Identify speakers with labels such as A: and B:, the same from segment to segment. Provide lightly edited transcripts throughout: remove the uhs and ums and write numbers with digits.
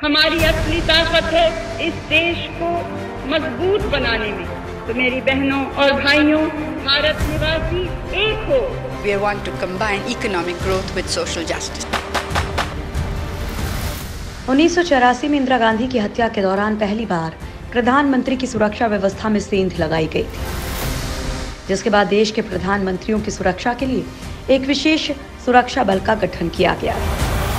A: हमारी असली ताकत है इस देश को मजबूत बनाने में। तो मेरी बहनों और भाइयों, भारत निवासी एक हो।
B: We want to combine economic growth with social justice.
C: 1984 में इंदिरा गांधी की हत्या के दौरान पहली बार प्रधानमंत्री की सुरक्षा व्यवस्था में सेंध लगाई गई थी, जिसके बाद देश के प्रधानमंत्रियों की सुरक्षा के लिए एक विशेष सुरक्षा बल का गठन किया गया।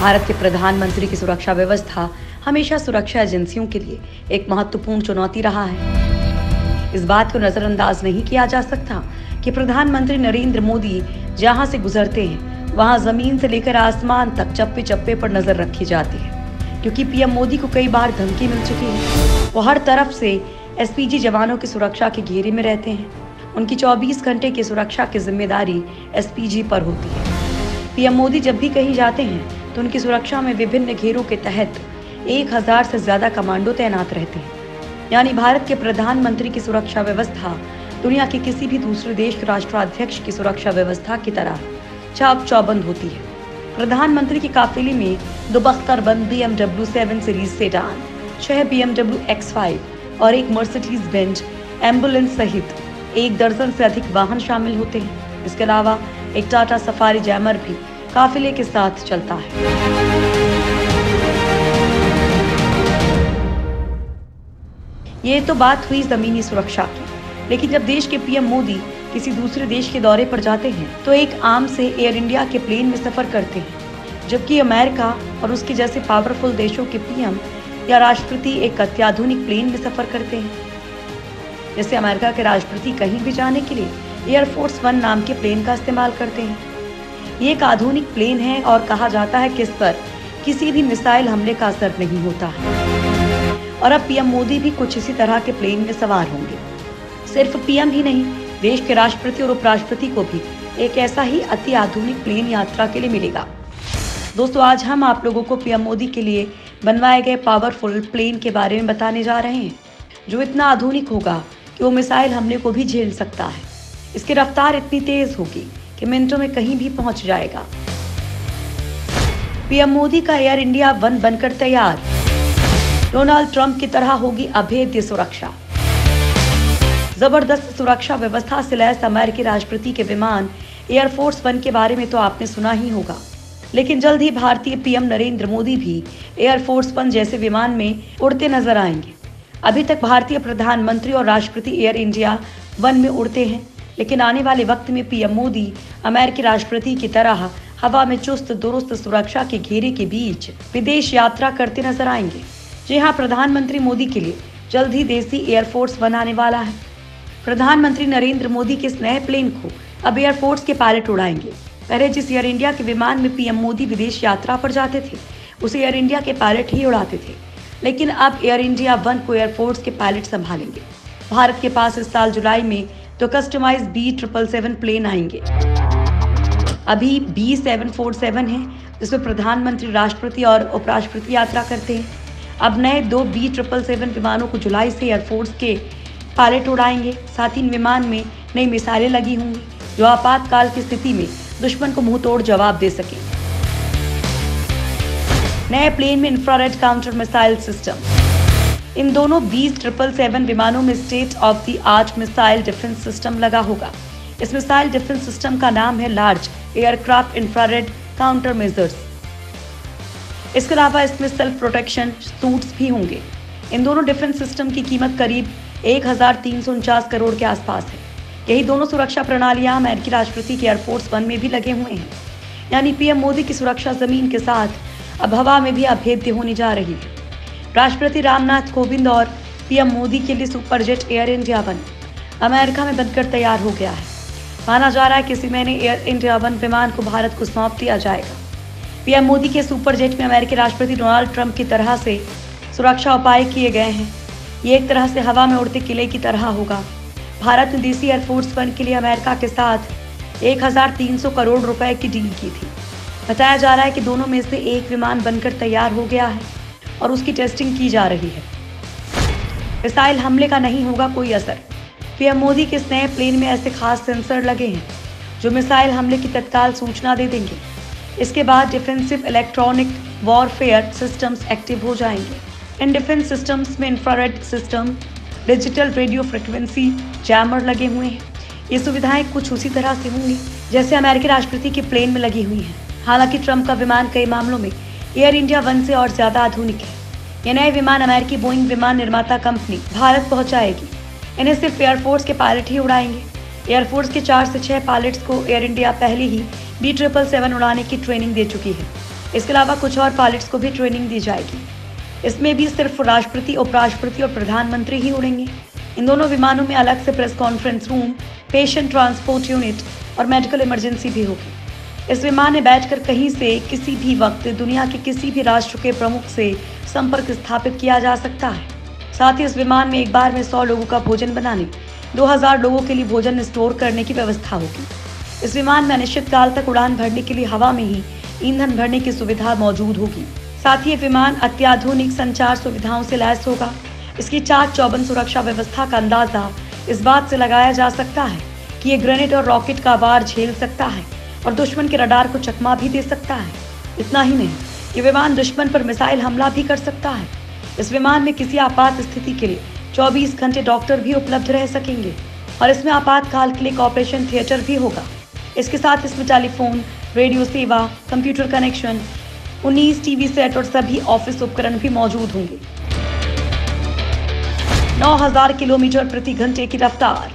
C: भारत के प्रधानमंत्री की सुरक्षा व्यवस्था हमेशा सुरक्षा एजेंसियों के लिए एक महत्वपूर्ण चुनौती रहा है। इस बात को नजरअंदाज नहीं किया जा सकता कि प्रधानमंत्री नरेंद्र मोदी जहां से गुजरते हैं वहां जमीन से लेकर आसमान तक चप्पे चप्पे पर नजर रखी जाती है, क्योंकि पीएम मोदी को कई बार धमकी मिल चुकी है। वो हर तरफ से एसपीजी जवानों की सुरक्षा के घेरे में रहते हैं। उनकी 24 घंटे की सुरक्षा की जिम्मेदारी एसपीजी पर होती है। पीएम मोदी जब भी कहीं जाते हैं तो उनकी सुरक्षा में विभिन्न घेरों के तहत 1000 से ज्यादा कमांडो तैनात रहते हैं। यानी भारत के प्रधानमंत्री की सुरक्षा व्यवस्था दुनिया के किसी भी दूसरे देश के राष्ट्राध्यक्ष की सुरक्षा व्यवस्था की तरह चाक चौबंद होती है। प्रधानमंत्री की काफिले में 2 बख्तरबंद BMW 7 series sedan, 6 BMW X5 और एक मर्सिडीज बेंज एम्बुलेंस सहित 1 दर्जन से अधिक वाहन शामिल होते हैं। इसके अलावा एक टाटा सफारी जैमर भी काफिले के साथ चलता है। ये तो बात हुई जमीनी सुरक्षा की, लेकिन जब देश के पीएम मोदी किसी दूसरे देश के दौरे पर जाते हैं तो एक आम से एयर इंडिया के प्लेन में सफर करते हैं, जबकि अमेरिका और उसके जैसे पावरफुल देशों के पीएम या राष्ट्रपति एक अत्याधुनिक प्लेन में सफर करते हैं। जैसे अमेरिका के राष्ट्रपति कहीं भी जाने के लिए एयरफोर्स 1 नाम के प्लेन का इस्तेमाल करते हैं। ये एक आधुनिक प्लेन है और कहा जाता है कि इस पर किसी भी मिसाइल हमले का असर नहीं होता है। और अब पीएम मोदी भी कुछ इसी तरह के प्लेन में सवार होंगे। सिर्फ पीएम ही नहीं, देश के राष्ट्रपति और उपराष्ट्रपति को भी एक ऐसा ही अति आधुनिक प्लेन यात्रा के लिए मिलेगा। दोस्तों, आज हम आप लोगों को पीएम मोदी के लिए बनवाए गए पावरफुल प्लेन के बारे में बताने जा रहे हैं, जो इतना आधुनिक होगा कि वो मिसाइल हमले को भी झेल सकता है। इसकी रफ्तार इतनी तेज होगी कि मिनटों में कहीं भी पहुंच जाएगा। पीएम मोदी का एयर इंडिया 1 बनकर तैयार। डोनाल्ड ट्रंप की तरह होगी अभेद्य सुरक्षा। जबरदस्त सुरक्षा व्यवस्था से लैस अमेरिकी राष्ट्रपति के विमान एयरफोर्स 1 के बारे में तो आपने सुना ही होगा, लेकिन जल्द ही भारतीय पीएम नरेंद्र मोदी भी एयरफोर्स 1 जैसे विमान में उड़ते नजर आएंगे। अभी तक भारतीय प्रधानमंत्री और राष्ट्रपति एयर इंडिया 1 में उड़ते हैं, लेकिन आने वाले वक्त में पीएम मोदी अमेरिकी राष्ट्रपति की तरह हवा में चुस्त दुरुस्त सुरक्षा के घेरे के बीच विदेश यात्रा करते नजर आएंगे। जी हाँ, प्रधानमंत्री मोदी के लिए जल्द ही देसी एयरफोर्स 1 आने वाला है। प्रधानमंत्री नरेंद्र मोदी के इस नए प्लेन को अब एयरफोर्स के पायलट उड़ाएंगे। पहले जिस एयर इंडिया के विमान में पीएम मोदी विदेश यात्रा पर जाते थे, उसे एयर इंडिया के पायलट ही उड़ाते थे, लेकिन अब एयर इंडिया 1 को एयरफोर्स के पायलट संभालेंगे। भारत के पास इस साल जुलाई में तो कस्टमाइज B777 प्लेन आएंगे। अभी B747 है, जिसमें प्रधानमंत्री, राष्ट्रपति और उपराष्ट्रपति यात्रा करते हैं। अब नए 2 B777 विमानों को जुलाई से एयरफोर्स के पायलट उड़ाएंगे। साथ ही इन विमान में नई मिसाइलें लगी होंगी, जो आपातकाल की स्थिति में दुश्मन को मुंह तोड़ जवाब दे सके। नए प्लेन में इंफ्रारेड काउंटर मिसाइल सिस्टम। इन दोनों B777 विमानों में state of the art missile defence system लगा होगा। इस मिसाइल डिफेंस सिस्टम का नाम है large aircraft infrared counter measures. इसके अलावा इसमें सेल्फ प्रोटेक्शन सूट्स भी होंगे। इन दोनों डिफेंस सिस्टम की कीमत करीब 1349 करोड़ के आसपास है। यही दोनों सुरक्षा प्रणालियां अमेरिकी राष्ट्रपति के एयरफोर्स 1 में भी लगे हुए हैं। यानी पीएम मोदी की सुरक्षा जमीन के साथ अब हवा में भी अभेद्य होने जा रही है। राष्ट्रपति रामनाथ कोविंद और पीएम मोदी के लिए सुपरजेट एयर इंडिया 1 अमेरिका में बनकर तैयार हो गया है। माना जा रहा है कि इसी महीने एयर इंडिया 1 विमान को भारत को सौंप दिया जाएगा। पीएम मोदी के सुपरजेट में अमेरिकी राष्ट्रपति डोनाल्ड ट्रंप की तरह से सुरक्षा उपाय किए गए हैं। ये एक तरह से हवा में उड़ते किले की तरह होगा। भारत ने देसी एयरफोर्स 1 के लिए अमेरिका के साथ 1300 करोड़ रुपए की डील की थी। बताया जा रहा है कि दोनों में से एक विमान बनकर तैयार हो गया है और उसकी टेस्टिंग की जा रही है। मिसाइल हमले का नहीं होगा कोई असर। पीएम मोदी के नए प्लेन में ऐसे खास सेंसर लगे हैं जो मिसाइल हमले की तत्काल सूचना दे देंगे। इसके बाद defensive electronic warfare systems active हो जाएंगे। इन डिफेंस सिस्टम्स में infrared system, digital radio frequency jammer लगे हुए हैं। ये सुविधाएं कुछ उसी तरह से होंगी जैसे अमेरिकी राष्ट्रपति के प्लेन में लगी हुई हैं। हालांकि ट्रंप का विमान कई मामलों में एयर इंडिया वन से और ज्यादा आधुनिक है। ये नए विमान अमेरिकी बोइंग विमान निर्माता कंपनी भारत पहुंचाएगी। इन्हें सिर्फ एयरफोर्स के पायलट ही उड़ाएंगे। एयरफोर्स के 4 से 6 पायलट्स को एयर इंडिया पहले ही B777 उड़ाने की ट्रेनिंग दे चुकी है। इसके अलावा कुछ और पायलट्स को भी ट्रेनिंग दी जाएगी। इसमें भी सिर्फ राष्ट्रपति, उपराष्ट्रपति और प्रधानमंत्री ही उड़ेंगे। इन दोनों विमानों में अलग से press conference room, patient transport unit और मेडिकल इमरजेंसी भी होगी। इस विमान में बैठकर कहीं से किसी भी वक्त दुनिया के किसी भी राष्ट्र के प्रमुख से संपर्क स्थापित किया जा सकता है। साथ ही इस विमान में एक बार में 100 लोगों का भोजन बनाने, 2000 लोगों के लिए भोजन स्टोर करने की व्यवस्था होगी। इस विमान में अनिश्चित काल तक उड़ान भरने के लिए हवा में ही ईंधन भरने की सुविधा मौजूद होगी। साथ ही ये विमान अत्याधुनिक संचार सुविधाओं से लैस होगा। इसकी चाक चौबंद सुरक्षा व्यवस्था का अंदाजा इस बात से लगाया जा सकता है कि ये ग्रेनेड और रॉकेट का वार झेल सकता है और दुश्मन के रडार को चकमा भी दे सकता है। इतना ही नहीं, ये विमान दुश्मन पर मिसाइल हमला भी कर सकता है। इस विमान में किसी आपात स्थिति के लिए 24 घंटे डॉक्टर भी उपलब्ध रह सकेंगे और इसमें आपातकाल के लिए एक ऑपरेशन थिएटर भी होगा। इसके साथ इसमें टेलीफोन, रेडियो सेवा, कंप्यूटर कनेक्शन, 19 टीवी सेट और सभी ऑफिस उपकरण भी मौजूद होंगे। 9000 किलोमीटर प्रति घंटे की रफ्तार।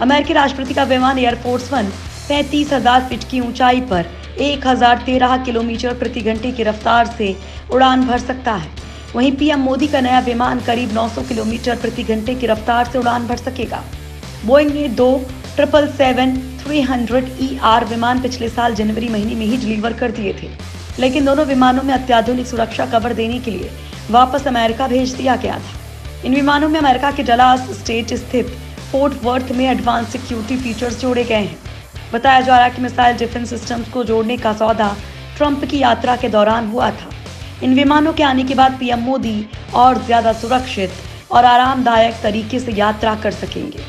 C: अमेरिकी राष्ट्रपति का विमान एयरफोर्स वन 35,000 फीट की ऊंचाई पर 1013 किलोमीटर प्रति घंटे की रफ्तार से उड़ान भर सकता है। वहीं पीएम मोदी का नया विमान करीब 900 किलोमीटर प्रति घंटे की रफ्तार से उड़ान भर सकेगा। बोइंग ने 2 777-300ER विमान पिछले साल जनवरी महीने में ही डिलीवर कर दिए थे, लेकिन दोनों विमानों में अत्याधुनिक सुरक्षा कवर देने के लिए वापस अमेरिका भेज दिया गया था। इन विमानों में अमेरिका के डलास स्टेट स्थित फोर्ट वर्थ में एडवांस सिक्योरिटी फीचर्स जोड़े गए हैं। बताया जा रहा है कि मिसाइल डिफेंस सिस्टम्स को जोड़ने का सौदा ट्रंप की यात्रा के दौरान हुआ था। इन विमानों के आने के बाद पीएम मोदी और ज्यादा सुरक्षित और आरामदायक तरीके से यात्रा कर सकेंगे।